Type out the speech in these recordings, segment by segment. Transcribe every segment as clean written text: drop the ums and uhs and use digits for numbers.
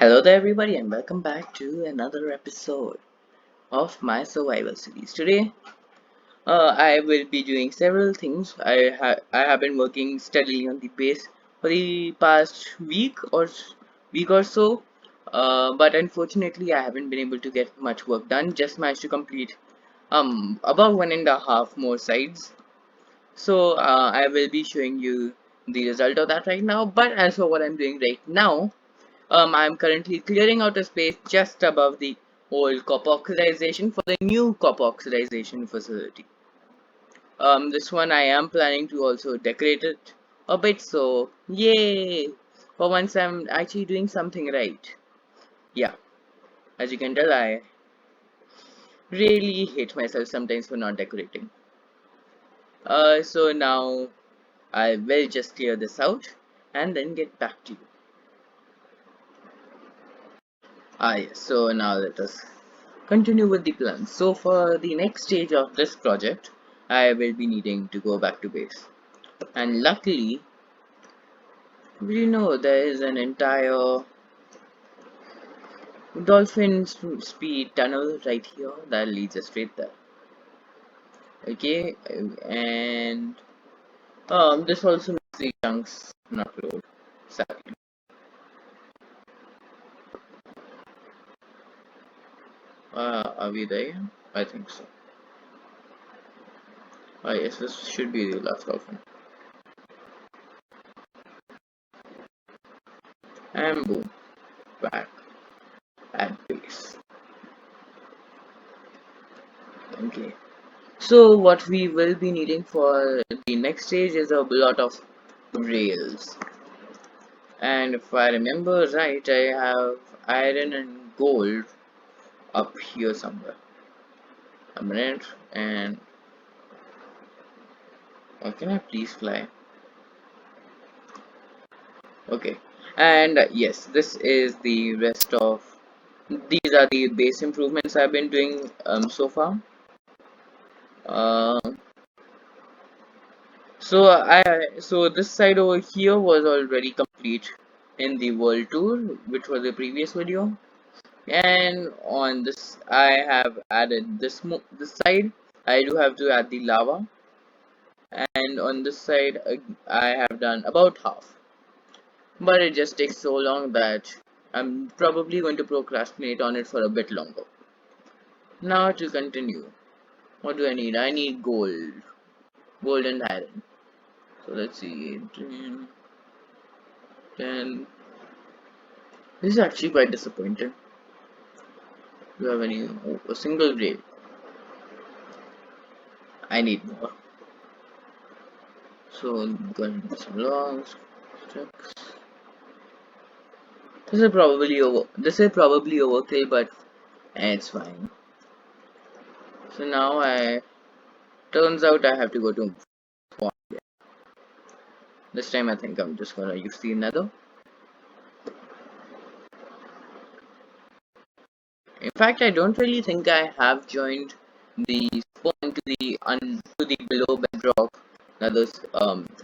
Hello there, everybody, and welcome back to another episode of my survival series. Today, I will be doing several things. I have been working steadily on the base for the past week or so, but unfortunately, I haven't been able to get much work done. Just managed to complete about 1.5 more sides. So I will be showing you the result of that right now. But as for what I'm doing right now. I'm currently clearing out a space just above the old copper oxidization for the new copper oxidization facility. This one I am planning to also decorate it a bit, so yay! For once I'm actually doing something right. Yeah, as you can tell, I really hate myself sometimes for not decorating. So now I will just clear this out and then get back to you. Yes, so now let us continue with the plan. So for the next stage of this project, I will be needing to go back to base. And luckily, we know there is an entire dolphin speed tunnel right here that leads us straight there. Okay, and this also makes the chunks not load. Sadly. Are we there? I think so. Yes, this should be the last dolphin. And boom, back at base. Okay. So what we will be needing for the next stage is a lot of rails. And if I remember right, I have iron and gold up here somewhere. A minute, and can I please fly? Okay. And yes, this is the rest of these are the base improvements I've been doing so far. Uh, so this side over here was already complete in the world tour, which was the previous video. And on this I have added this side. I do have to add the lava, and on this side I have done about half, but it just takes so long that I'm probably going to procrastinate on it for a bit longer. Now to continue, what do I need? I need gold and iron. So let's see, 10. This is actually quite disappointing. Do you have any? Oh, a single grade. I need more. So going some logs, sticks. This is probably overkill, but it's fine. So now turns out I have to go to spawn. This time I think I'm just gonna use the nether. In fact, I don't really think I have joined the spawn to the below bedrock nether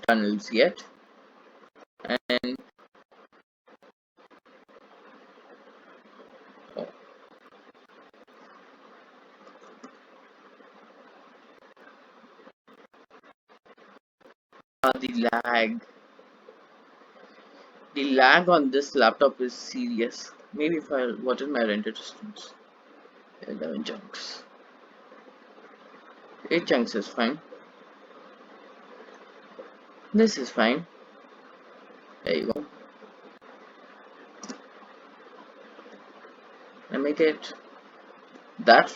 tunnels yet. And oh, the lag. The lag on this laptop is serious. Maybe if what is my render distance? 11 chunks. 8 chunks is fine. This is fine. There you go. I make it that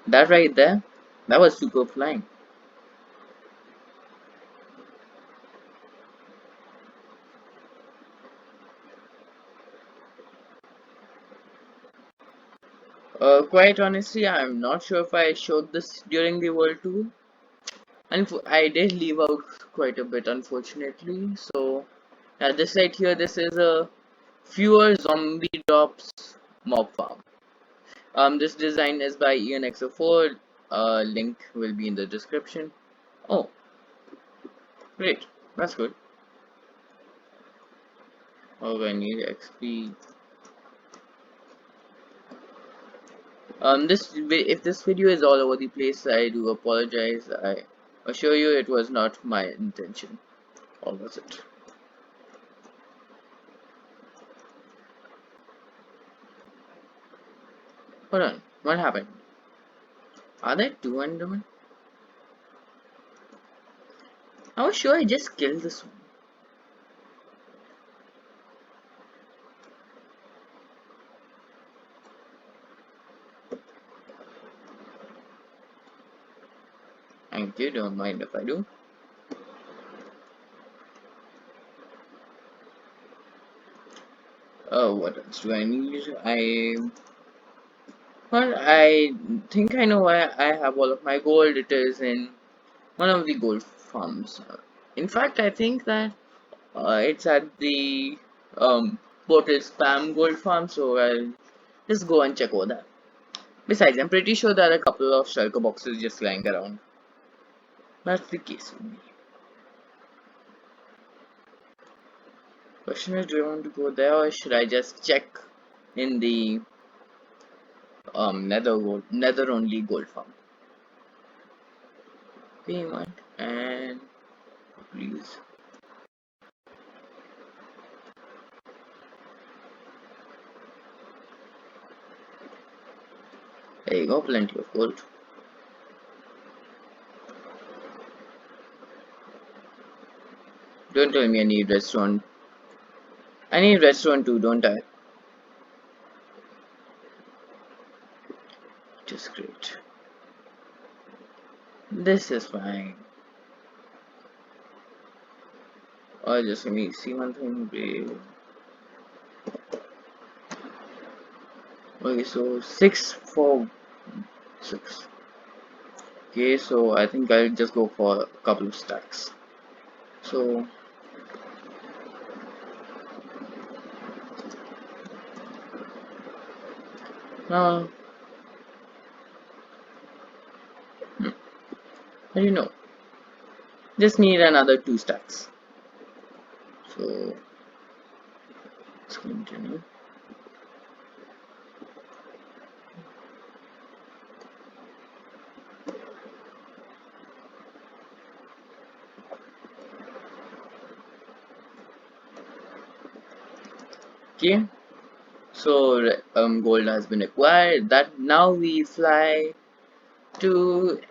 right there. That was super flying. Quite honestly, I'm not sure if I showed this during the world tour. And I did leave out quite a bit, unfortunately. So, this right here, this is a fewer zombie drops mob farm. This design is by ENXO4. Link will be in the description. Oh, great. That's good. Oh, I need XP. If this video is all over the place, I do apologize. I assure you it was not my intention. Or was it? Hold on. What happened? Are there two Endermen? I was sure I just killed this one. Thank you. Don't mind if I do. Oh, what else do I need? Well, I think I know why I have all of my gold. It is in one of the gold farms. In fact, I think that it's at the portal spam gold farm, so I'll just go and check over that. Besides, I'm pretty sure there are a couple of shulker boxes just lying around. That's the case with me. Question is, do I want to go there or should I just check in the nether only gold farm? Payment and please. There you go, plenty of gold. Don't tell me I need redstone. I need redstone too, don't I? Just great. This is fine. Oh, just let me see one thing. Okay, so 6 for 6. Okay, so I think I'll just go for a couple of stacks. So now, how do you know? Just need another 2 stacks. So let's continue. Okay, so gold has been acquired. That now we fly to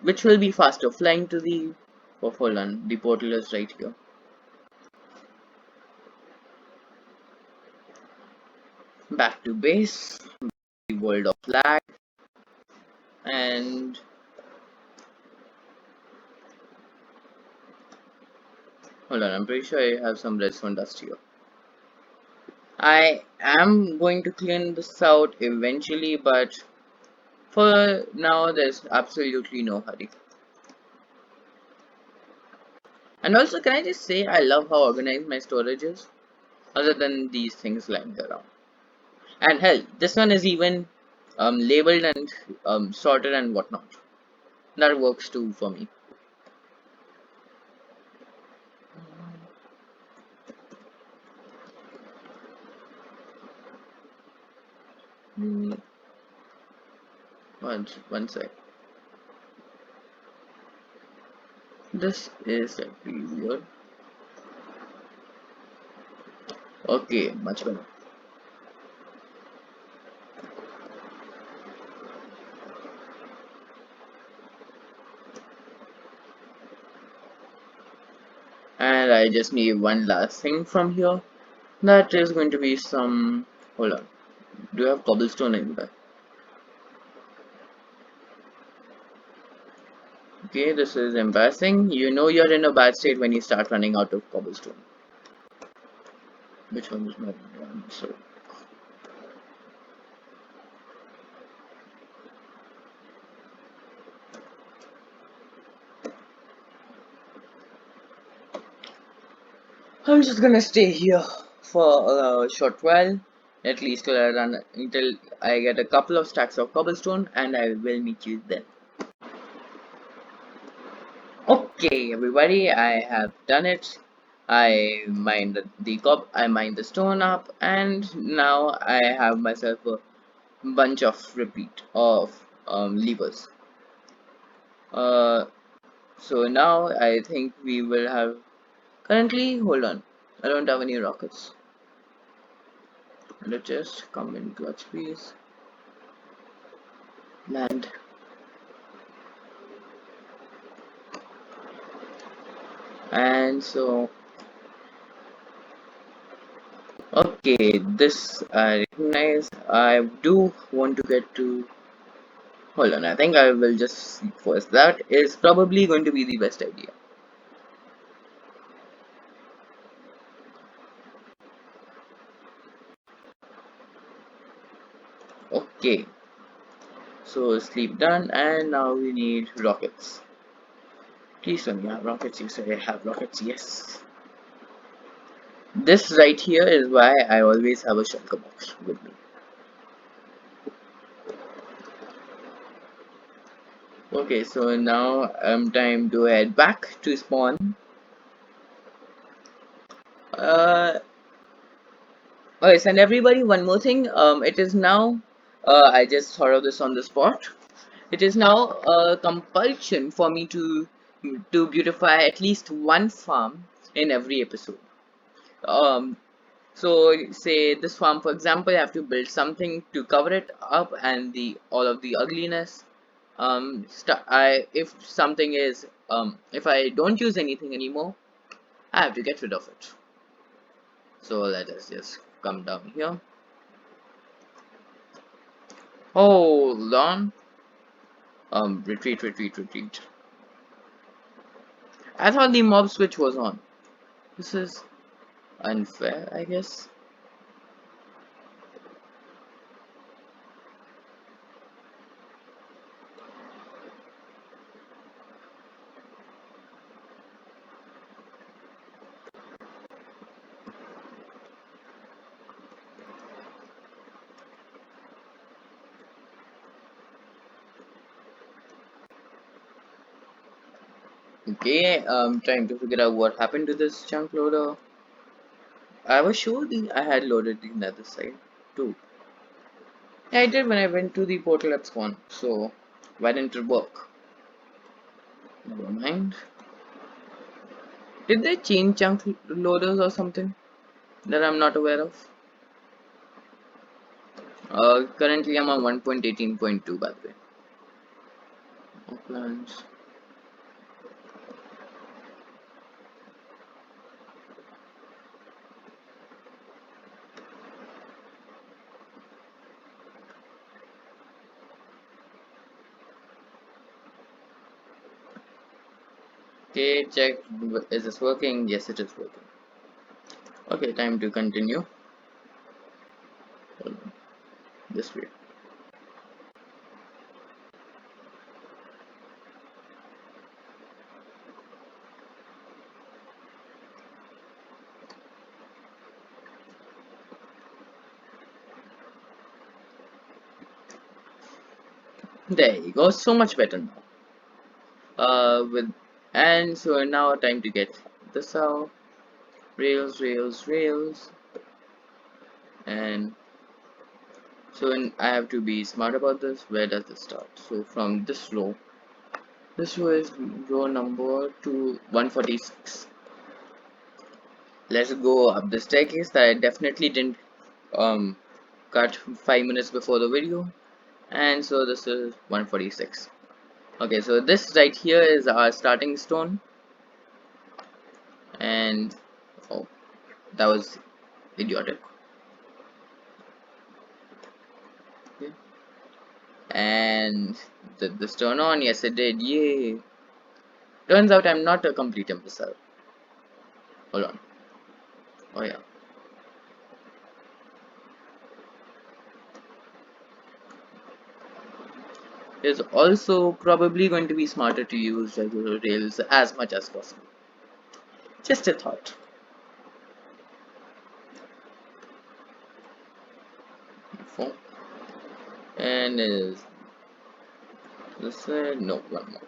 which will be faster, flying to the. Oh, hold on, the portal is right here. Back to base, the world of lag, and hold on, I'm pretty sure I have some redstone dust here. I am going to clean this out eventually, but for now there's absolutely no hurry. And also, can I just say I love how organized my storage is, other than these things lying around. And hell, this one is even labeled and sorted and whatnot. That works too for me. One sec. This is actually weird. Okay, much better. And I just need one last thing from here. That is going to be some. Hold on. Do you have cobblestone anywhere? Okay, this is embarrassing. You know you're in a bad state when you start running out of cobblestone. Which one is my one? So I'm just gonna stay here for a short while, at least till I run until I get a couple of stacks of cobblestone, and I will meet you then. Okay, everybody, I have done it. I mined I mined the stone up, and now I have myself a bunch of repeat of levers. Uh, so now I think we will have currently. Hold on, I don't have any rockets. Let's just come in clutch, please. Land. And so, okay, this I recognize. I do want to get to. Hold on, I think I will just see first. That is probably going to be the best idea. Okay, so sleep done, and now we need rockets. Please tell me I have rockets. You say I have rockets. Yes. This right here is why I always have a shulker box with me. Okay, so now time to head back to spawn. Uh, okay, and everybody, one more thing. It is now. I just thought of this on the spot. It is now a compulsion for me to beautify at least one farm in every episode. Um, so say this farm, for example, I have to build something to cover it up and the all of the ugliness. If something is if I don't use anything anymore, I have to get rid of it. So let us just come down here. Hold on. Retreat, retreat, retreat. I thought the mob switch was on. This is unfair, I guess. Okay, trying to figure out what happened to this chunk loader. I was sure I had loaded the nether side too. Yeah, I did when I went to the portal at spawn. So why didn't it work? Never mind. Did they change chunk loaders or something that I'm not aware of? Currently I'm on 1.18.2 by the way. Plans. Okay, check. Is this working? Yes, it is working. Okay, time to continue. Hold on. This way. There you go. So much better now. With and so now time to get this out. Rails, rails, rails, and so I have to be smart about this. Where does this start? So from this row. This row is row number 146. Let's go up the staircase that I definitely didn't um cut 5 minutes before the video. And so this is 146. Okay, so this right here is our starting stone, and oh, that was idiotic. Okay. And did this turn on? Yes, it did. Yay! Turns out I'm not a complete imbecile. Hold on. Oh yeah. It's also probably going to be smarter to use regular rails as much as possible. Just a thought. Four. And is this no, one more.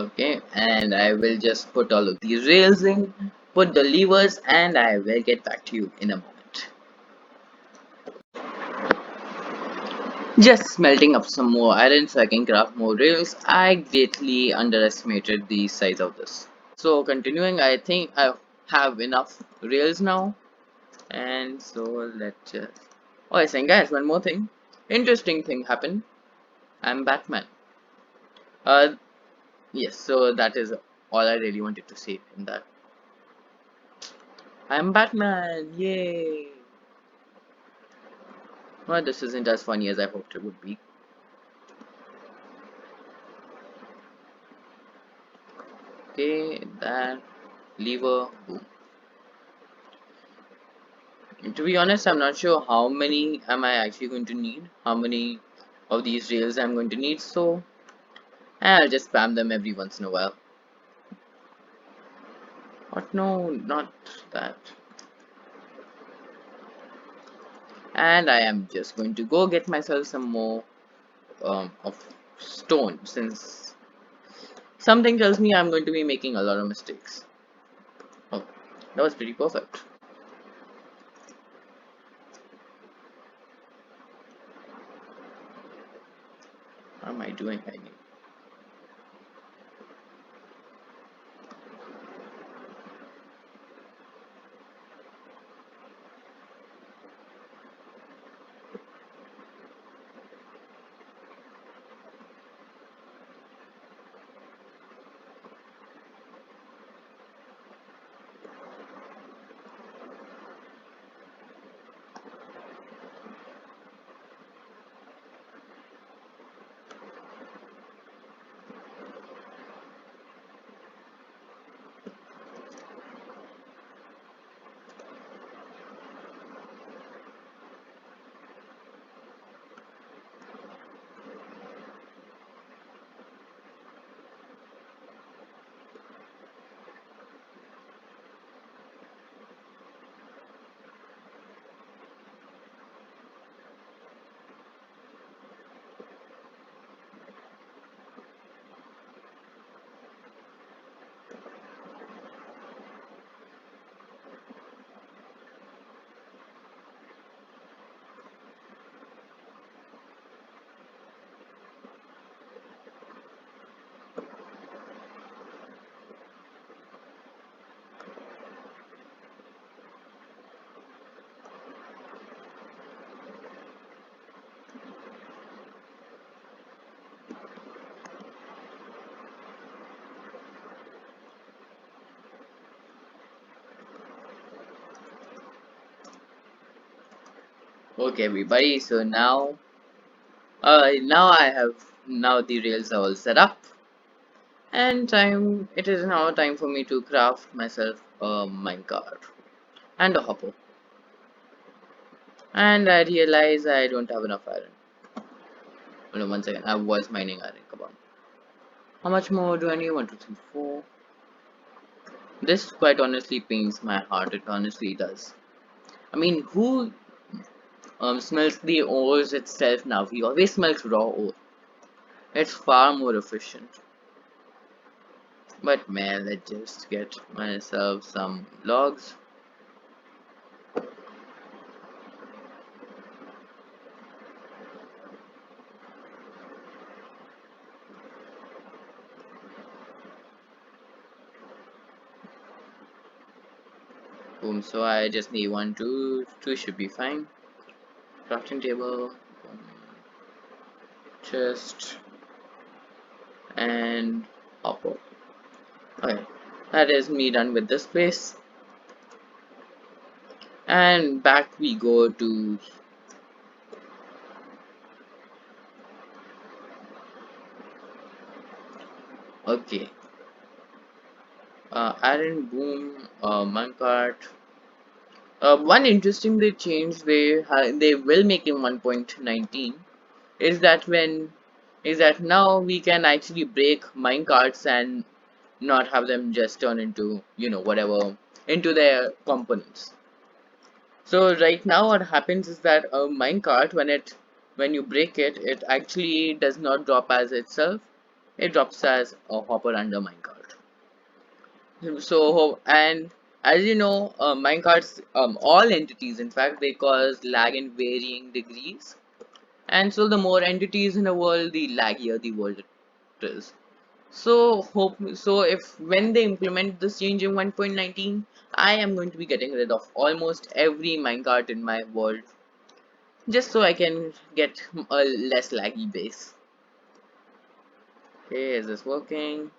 Okay, and I will just put all of these rails in, put the levers, and I will get back to you in a moment. Just smelting up some more iron so I can craft more rails. I greatly underestimated the size of this. So continuing, I think I have enough rails now. And so let's just... Oh, I saying guys, one more thing. Interesting thing happened. I'm Batman. Uh, yes, so that is all I really wanted to say in that. I'm Batman! Yay! Well, this isn't as funny as I hoped it would be. Okay, that lever, boom. To be honest, I'm not sure how many am I actually going to need, how many of these rails I'm going to need, so I'll just spam them every once in a while. But no, not that. And I am just going to go get myself some more of stone, since something tells me I'm going to be making a lot of mistakes. Oh, that was pretty perfect. What am I doing? I mean, okay, everybody. So now I have the rails are all set up, and time it is now time for me to craft myself a minecart and a hopper. And I realize I don't have enough iron. Hold on one second. I was mining iron. Come on. How much more do I need? 1, 2, 3, 4. This quite honestly pains my heart. It honestly does. I mean, who smells the ores itself now? He always smells raw ore. It's far more efficient. But man, let's just get myself some logs. Boom. So I just need 1, 2. 2 should be fine. Crafting table. Chest. And hopper. Okay. That is me done with this place. And back we go to... Okay. Iron Boom, Minecart. One interesting they changed they will make in 1.19 is that now we can actually break minecarts and not have them just turn into whatever into their components. So right now what happens is that a minecart when you break it, it actually does not drop as itself. it drops as a hopper under minecart. So, and as you know, minecarts, all entities, in fact, they cause lag in varying degrees. And so, the more entities in a world, the laggier the world it is. So if when they implement this change in 1.19, I am going to be getting rid of almost every minecart in my world, just so I can get a less laggy base. Okay, is this working?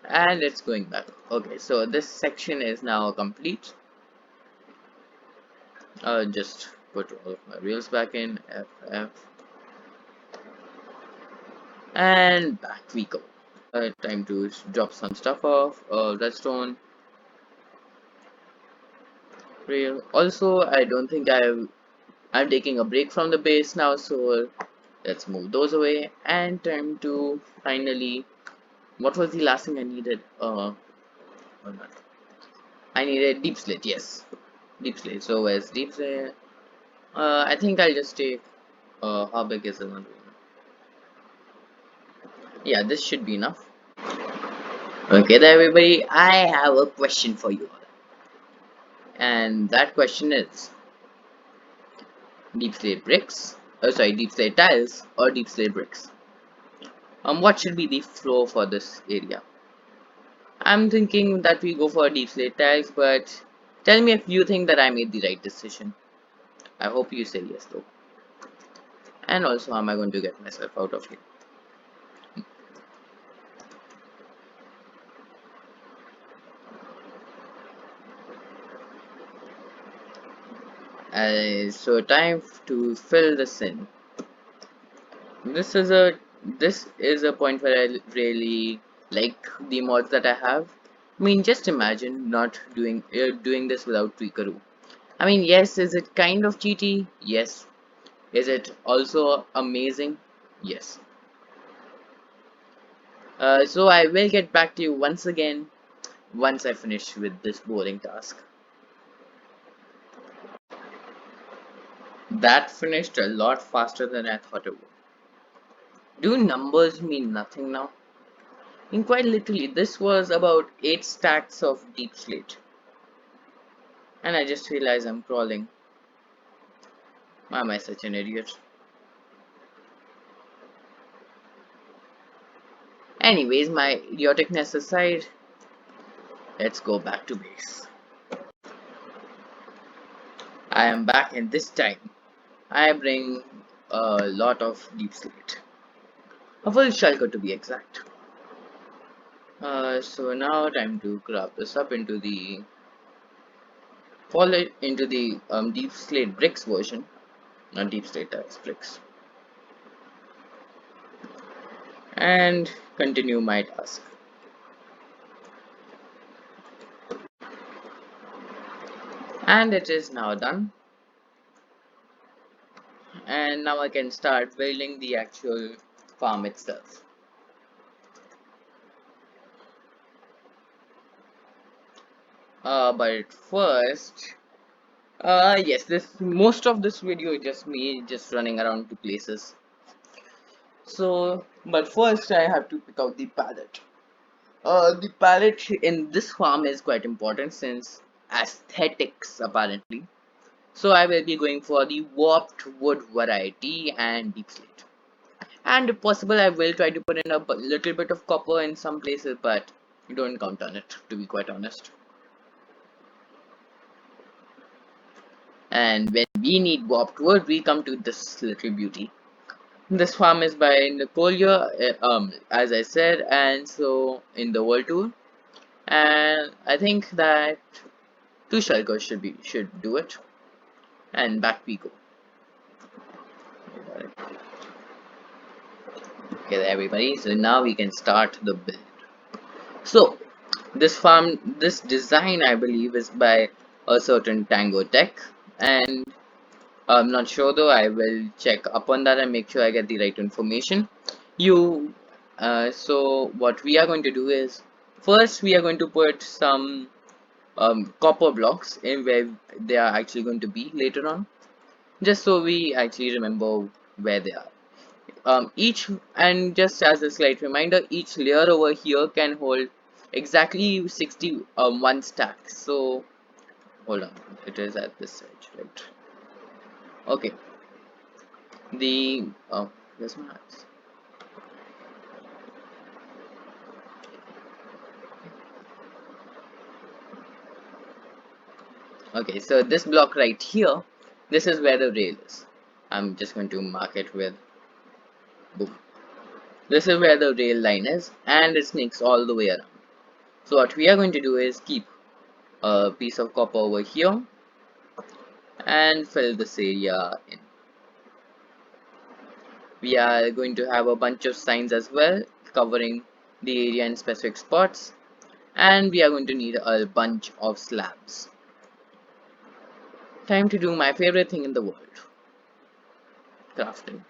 And it's going back. Okay, so this section is now complete. Just put all of my reels back in, F, and back we go. Time to drop some stuff off. Redstone, reel. Also, I don't think I'm taking a break from the base now, so let's move those away. And time to finally, what was the last thing I needed? Hold on. I needed deep slate. Yes, deep slate. So where's deep slate? I think I'll just take. How big is the one? Yeah, this should be enough. Okay, there, everybody. I have a question for you all, and that question is: deep slate bricks? Oh, sorry, deep slate tiles or deep slate bricks? What should be the flow for this area? I'm thinking that we go for deep slate tiles, but tell me if you think that I made the right decision. I hope you say yes though. And also, how am I going to get myself out of here? So time to fill this in. This is a point where I really like the mods that I have. I mean, just imagine not doing this without Tweakeroo. I mean, yes, is it kind of cheaty? Yes. Is it also amazing? Yes. So I will get back to you once again once I finish with this boring task. That finished a lot faster than I thought it would. Do numbers mean nothing now? In quite literally, this was about 8 stacks of deep slate. And I just realized I'm crawling. Why am I such an idiot? Anyways, my idioticness aside, let's go back to base. I am back, and this time I bring a lot of deep slate. A full shulker to be exact. So now time to craft this up into the deep slate bricks version, not deep slate tiles, bricks, and continue my task. And it is now done. And now I can start building the actual farm itself. But first, yes, this most of this video is just me just running around to places. So, but first I have to pick out the palette. The palette in this farm is quite important since aesthetics apparently. So I will be going for the warped wood variety and deep slate. And if possible, I will try to put in a little bit of copper in some places, but don't count on it, to be quite honest. And when we need warped wood, we come to this little beauty. This farm is by Nicolia, as I said, and so in the world tour. And I think that 2 shulkers should do it. And back we go. Okay, everybody. So now we can start the build. So this design, I believe, is by a certain Tango Tech, and I'm not sure though. I will check up on that and make sure I get the right information. You, so what we are going to do is first we are going to put some copper blocks in where they are actually going to be later on, just so we actually remember where they are. each, and just as a slight reminder, each layer over here can hold exactly 61 stacks. So hold on, it is at this edge, right? Okay, the where's my eyes? Okay, so this block right here, this is where the rail is. I'm just going to mark it with boom. This is where the rail line is, and it sneaks all the way around. So what we are going to do is keep a piece of copper over here and fill this area in. We are going to have a bunch of signs as well, covering the area in specific spots, and we are going to need a bunch of slabs. Time to do my favorite thing in the world, crafting.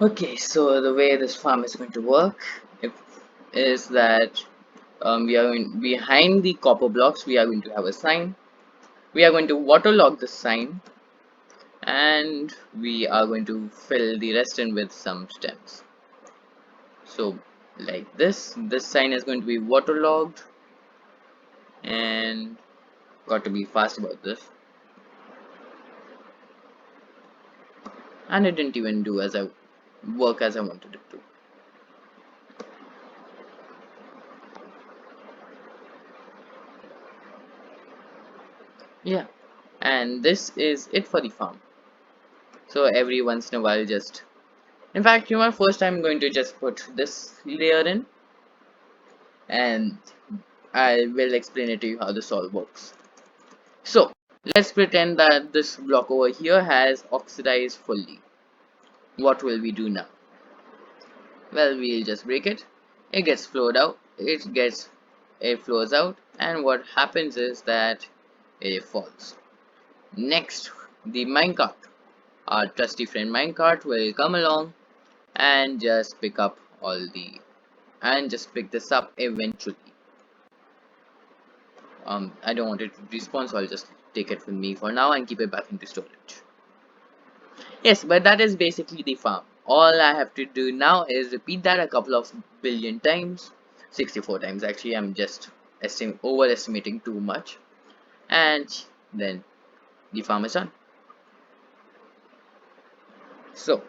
Okay, so the way this farm is going to work is that we are going behind the copper blocks. We are going to have a sign. We are going to waterlog this sign, and we are going to fill the rest in with some stems. So like this sign is going to be waterlogged, and got to be fast about this. And it didn't even do as I work as I wanted it to. Yeah, and this is it for the farm. So every once in a while, just in fact, first I'm going to just put this layer in, and I will explain it to you how this all works. So let's pretend that this block over here has oxidized fully. What will we do now? Well, we'll just break it. It gets flowed out. It flows out, and what happens is that it falls. Next, the minecart. Our trusty friend minecart will come along and just pick up all the and just pick this up eventually. I don't want it to respawn, so I'll just take it with me for now and keep it back into storage. Yes, but that is basically the farm. All I have to do now is repeat that a couple of billion times, 64 times actually. I'm just overestimating too much, and then the farm is done. So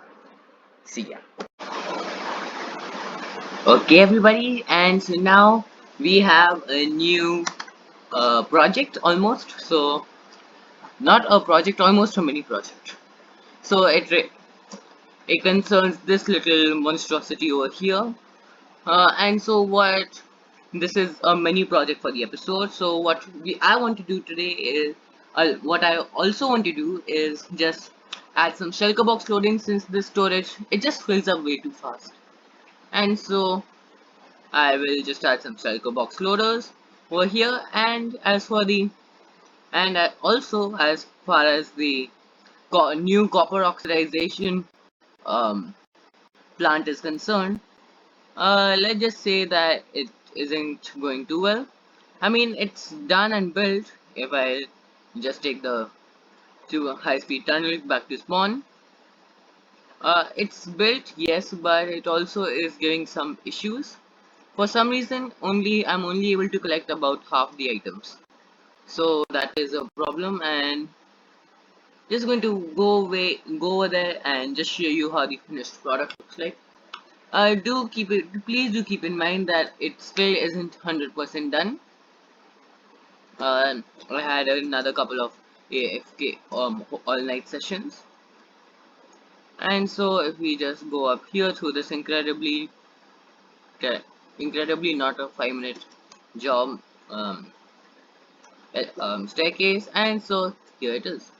see ya. Okay, everybody, and so now we have a new project almost. So not a project, almost a mini project. So it concerns this little monstrosity over here. And so what this is a mini project for the episode. So what I want to do today is what I also want to do is just add some shulker box loading, since this storage it just fills up way too fast. And so I will just add some shulker box loaders over here. And as for the and also as far as the new copper oxidization um, plant is concerned, let's just say that it isn't going too well. I mean, it's done and built. If I just take the two high-speed tunnel back to spawn, it's built, yes, but it also is giving some issues. For some reason, I'm only able to collect about half the items, so that is a problem. And just going to go over there and just show you how the finished product looks like. Please do keep in mind that it still isn't 100% done. I had another couple of AFK all night sessions, and so if we just go up here through this incredibly not a 5-minute job staircase, and so here it is.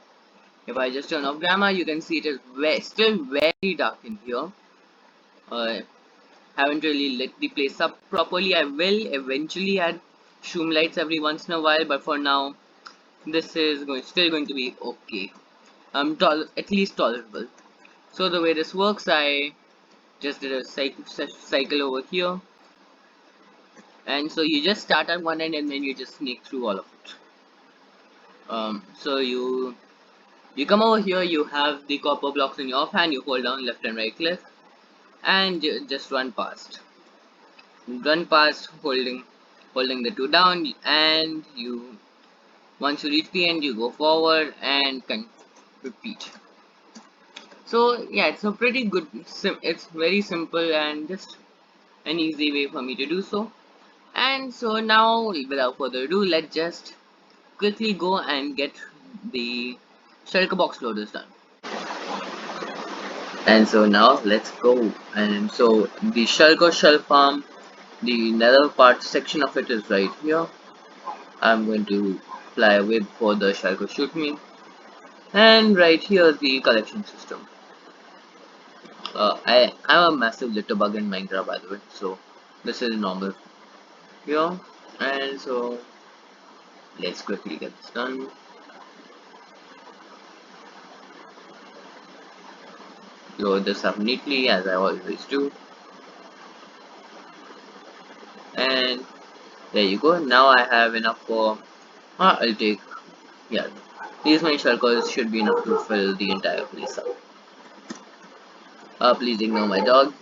If I just turn off gamma, you can see it is still very dark in here. Haven't really lit the place up properly. I will eventually add shroom lights every once in a while, but for now this is still going to be okay. At least tolerable. So the way this works, I just did a cycle over here, and so you just start at one end and then you just sneak through all of it. So you You come over here, you have the copper blocks in your hand, you hold down left and right click and just run past holding the two down, and you once you reach the end you go forward and can repeat. So yeah, it's a pretty good it's very simple and just an easy way for me to do so. And so now without further ado, let's just quickly go and get the shulker box loaders done. And so now let's go. And so the shulker shell farm, the nether part section of it is right here. I'm going to fly away before the shulker shoot me. And right here the collection system. I'm a massive litter bug in Minecraft, by the way, so this is normal here. And so let's quickly get this done. Load this up neatly as I always do. And there you go. Now I have enough for I'll take, yeah, these many shulkers should be enough to fill the entire place up. Please ignore my dog.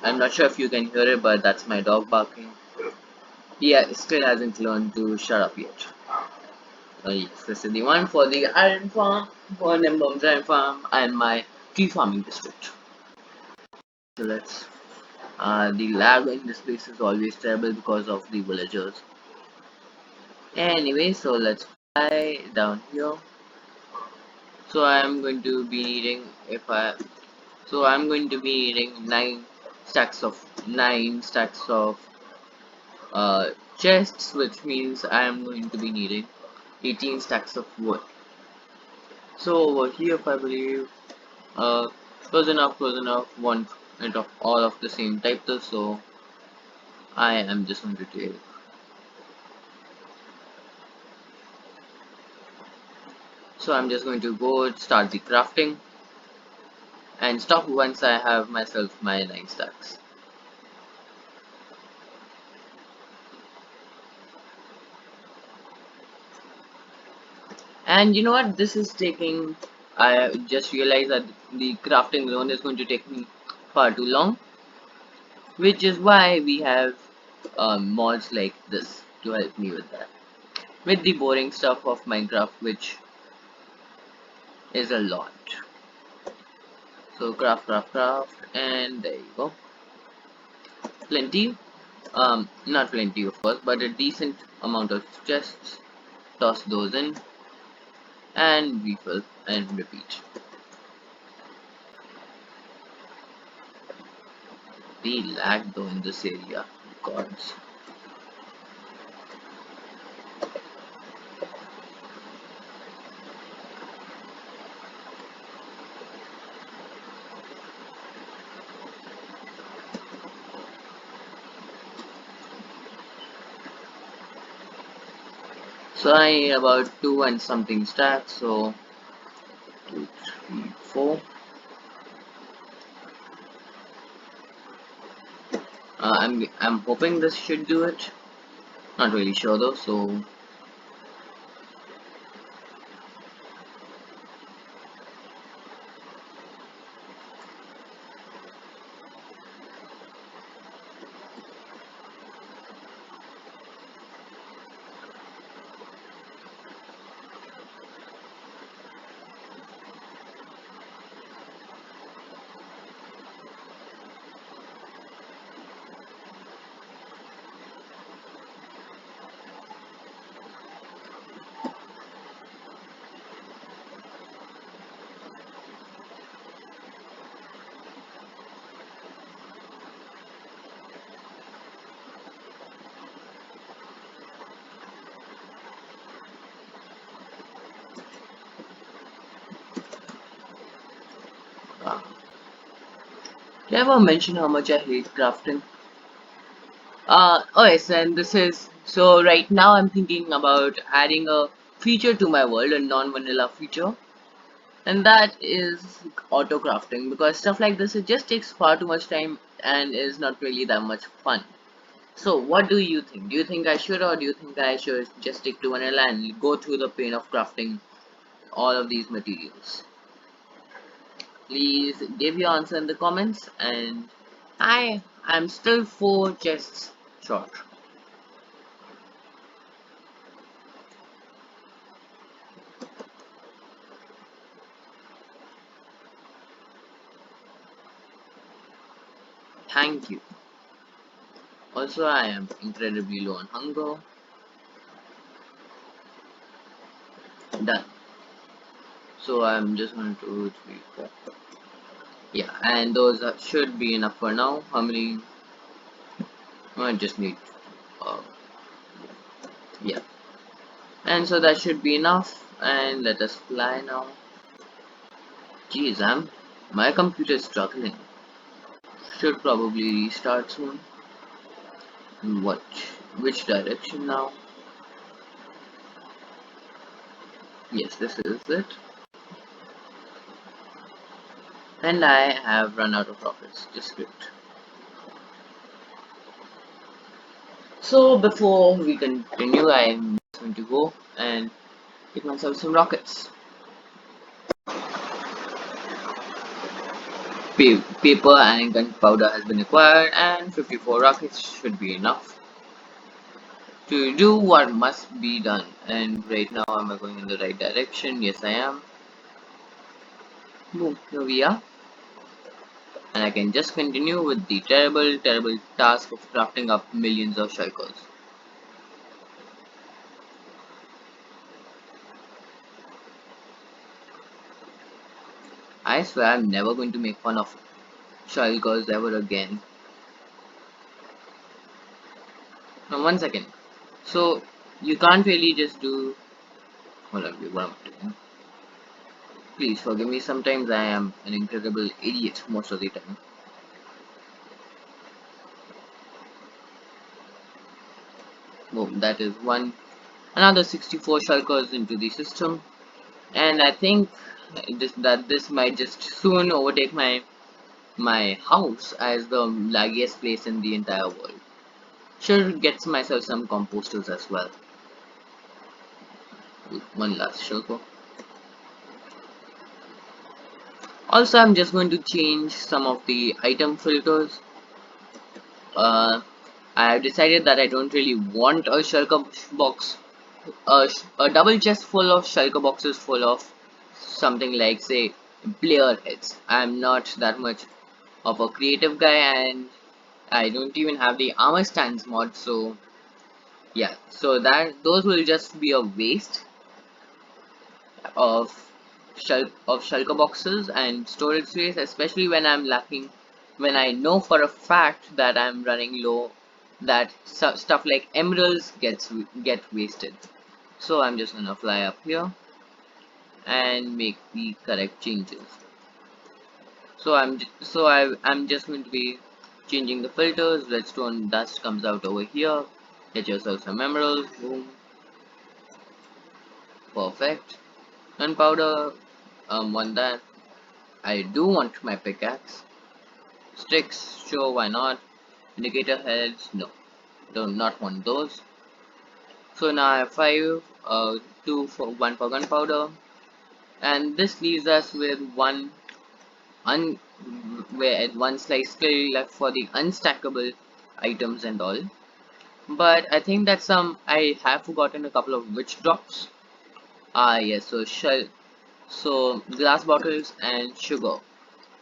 I'm not sure if you can hear it, but that's my dog barking. Yeah, still hasn't learned to shut up yet. Yes, this is the one for the iron farm, for Nimbum's iron farm, and my tree farming district. So let's. The lag in this place is always terrible because of the villagers. Anyway, so let's fly down here. So I'm going to be needing if I. So I'm going to be needing nine stacks of chests, which means I am going to be needing 18 stacks of wood. So over here, if I believe, uh, close enough, one and of all of the same type though, so I am just going to take. So I'm just going to go start the crafting and stop once I have myself my 9 stacks. And you know what, this is taking, I just realized that the crafting zone is going to take me far too long, which is why we have mods like this to help me with that, with the boring stuff of Minecraft, which is a lot. So craft, and there you go. Plenty, not plenty of course, but a decent amount of chests. Toss those in and refill and repeat. We lag though in this area, gods. So I need about 2 and something stacks, so 2, 3, 4. I'm hoping this should do it. Not really sure though, so uh, did I ever mention how much I hate crafting? Oh yes, and this is so right now I'm thinking about adding a feature to my world, a non-vanilla feature, and that is auto crafting, because stuff like this it just takes far too much time and is not really that much fun. So what do you think? Do you think I should, or do you think I should just stick to vanilla and go through the pain of crafting all of these materials? Please give your answer in the comments. And I'm still 4 chests short. Thank you. Also, I am incredibly low on hunger. Done. So I'm just 1, 2, 3, 4. Yeah, and those should be enough for now. How many? I just need. Uh, yeah, and so that should be enough. And let us fly now. Geez, my computer is struggling. Should probably restart soon. What? Which direction now? Yes, this is it. And I have run out of rockets. Just script. So before we continue, I'm going to go and get myself some rockets. Paper and gunpowder has been acquired, and 54 rockets should be enough to do what must be done. And right now, am I going in the right direction? Yes, I am. Boom, here we are. And I can just continue with the terrible task of crafting up millions of shulkers. I swear I'm never going to make fun of shulkers ever again. Now, 1 second. So, you can't really just do. Hold on, what am I doing? Please forgive me, sometimes I am an incredible idiot most of the time. Boom, that is one. Another 64 shulkers into the system. And I think this might just soon overtake my house as the laggiest place in the entire world. Should get myself some composters as well. One last shulker. Also, I'm just going to change some of the item filters. I have decided that I don't really want a shulker box, a double chest full of shulker boxes full of something like, say, player heads. I'm not that much of a creative guy, and I don't even have the armor stands mod, so yeah, so that those will just be a waste of shulker boxes and storage space, especially when I'm lacking, when I know for a fact that I'm running low, that stuff like emeralds get wasted. So I'm just gonna fly up here and make the correct changes. So I'm just going to be changing the filters. Redstone dust comes out over here. Get yourself some emeralds. Boom. Perfect. Gunpowder. Want that. I do want my pickaxe. Sticks. Sure, why not? Indicator heads. No. Don't not want those. So now I have 5. 1 for gunpowder. And this leaves us with un where one slice still left for the unstackable items and all. But I think that I have forgotten a couple of witch drops. Ah yes, so glass bottles and sugar.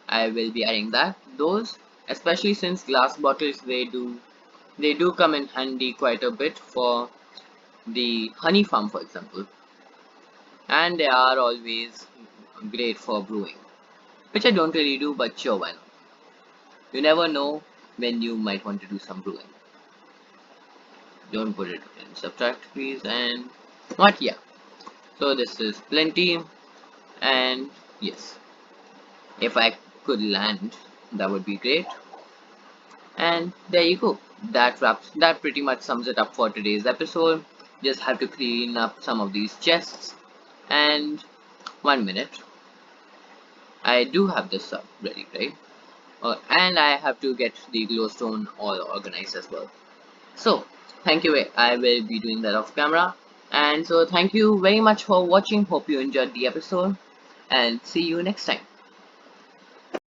I will be adding those, especially since glass bottles they do come in handy quite a bit for the honey farm, for example, and they are always great for brewing, which I don't really do, but sure, why not? You never know when you might want to do some brewing. Don't put it in subtract, please. And what? Yeah, so this is plenty. And yes, if I could land, that would be great. And there you go. That pretty much sums it up for today's episode. Just have to clean up some of these chests. And 1 minute, I do have this up ready, right? And I have to get the glowstone all organized as well. So thank you. I will be doing that off camera. And so thank you very much for watching. Hope you enjoyed the episode, and see you next time.